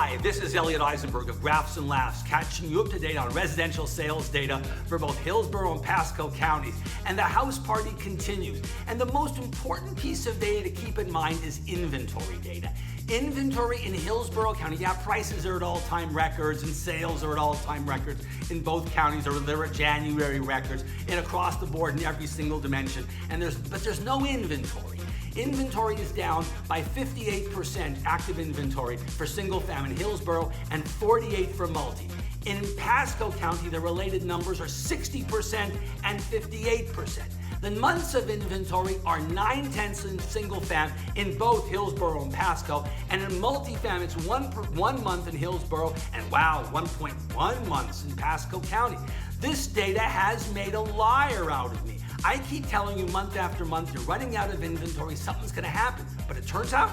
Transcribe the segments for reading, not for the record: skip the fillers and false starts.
Hi, this is Elliot Eisenberg of Graphs and Laughs, catching you up to date on residential sales data for both Hillsborough and Pasco counties. And the house party continues. And the most important piece of data to keep in mind is inventory data. Inventory in Hillsborough County, prices are at all-time records and sales are at all-time records in both counties, or they're at January records, and across the board in every single dimension. But there's no inventory. Inventory is down by 58% active inventory for single family in Hillsborough and 48% for multi. In Pasco County, the related numbers are 60% and 58%. The months of inventory are 9/10 in single fam in both Hillsborough and Pasco, and in multifam it's 1 month in Hillsborough and 1.1 months in Pasco County. This data has made a liar out of me. I keep telling you month after month, you're running out of inventory, something's gonna happen. But it turns out,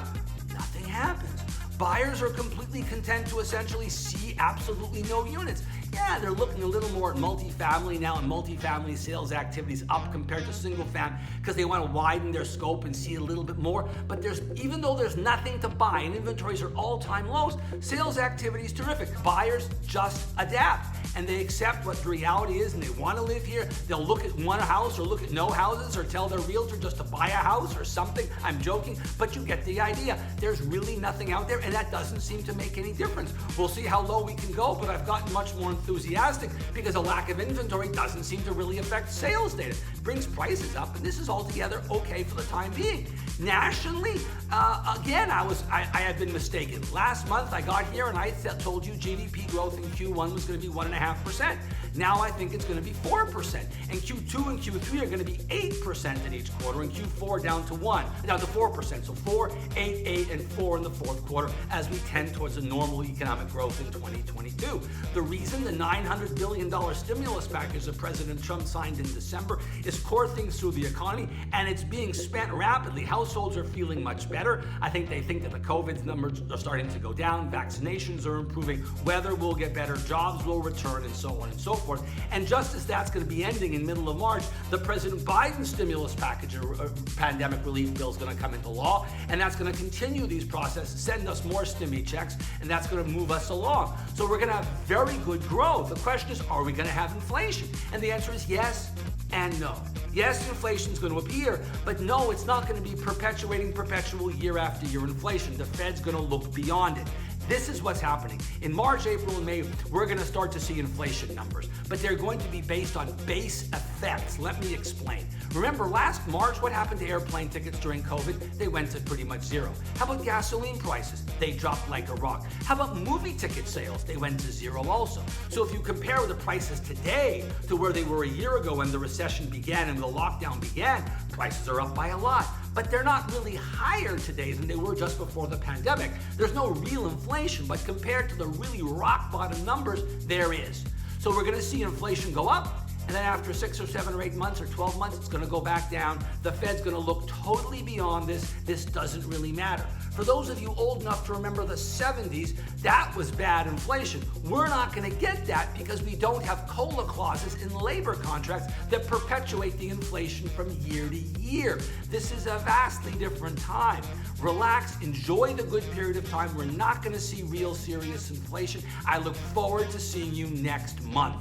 nothing happens. Buyers are completely content to essentially see absolutely no units. Yeah, they're looking a little more at multifamily now, and multifamily sales activities up compared to single fam because they want to widen their scope and see a little bit more. But even though there's nothing to buy and inventories are all-time lows, sales activity is terrific. Buyers just adapt and they accept what the reality is and they want to live here. They'll look at one house or look at no houses or tell their realtor just to buy a house or something. I'm joking, but you get the idea. There's really nothing out there, and that doesn't seem to make any difference. We'll see how low we can go, but I've gotten much more enthusiastic because a lack of inventory doesn't seem to really affect sales data. It brings prices up, and this is altogether okay for the time being. Nationally, again, I had been mistaken. Last month I got here and I told you GDP growth in Q1 was going to be 1.5%. Now I think it's going to be 4%, and Q2 and Q3 are going to be 8% in each quarter, and Q4 down to 4%. So 4, 8, 8, and 4 in the fourth quarter as we tend towards a normal economic growth in 2022. The reason the $900 billion stimulus package that President Trump signed in December is core things through the economy, and it's being spent rapidly. Households are feeling much better. I think they think that the COVID numbers are starting to go down, vaccinations are improving, weather will get better, jobs will return, and so on and so forth. And just as that's going to be ending in middle of March, the President Biden stimulus package or pandemic relief bill is going to come into law, and that's going to continue these processes, send us more stimmy checks, and that's going to move us along. So we're going to have very good growth. The question is, are we going to have inflation? And the answer is yes and no. Yes, inflation is going to appear, but no, it's not going to be perpetual year after year inflation. The Fed's going to look beyond it. This is what's happening. In March, April, and May, we're going to start to see inflation numbers, but they're going to be based on base effects. Let me explain. Remember last March, what happened to airplane tickets during COVID? They went to pretty much zero. How about gasoline prices? They dropped like a rock. How about movie ticket sales? They went to zero also. So if you compare the prices today to where they were a year ago when the recession began and the lockdown began, prices are up by a lot. But they're not really higher today than they were just before the pandemic. There's no real inflation, but compared to the really rock bottom numbers, there is. So we're going to see inflation go up, and then after 6 or 7 or 8 months or 12 months, it's going to go back down. The Fed's going to look totally beyond this. This doesn't really matter. For those of you old enough to remember the 70s, that was bad inflation. We're not going to get that because we don't have COLA clauses in labor contracts that perpetuate the inflation from year to year. This is a vastly different time. Relax, enjoy the good period of time. We're not going to see real serious inflation. I look forward to seeing you next month.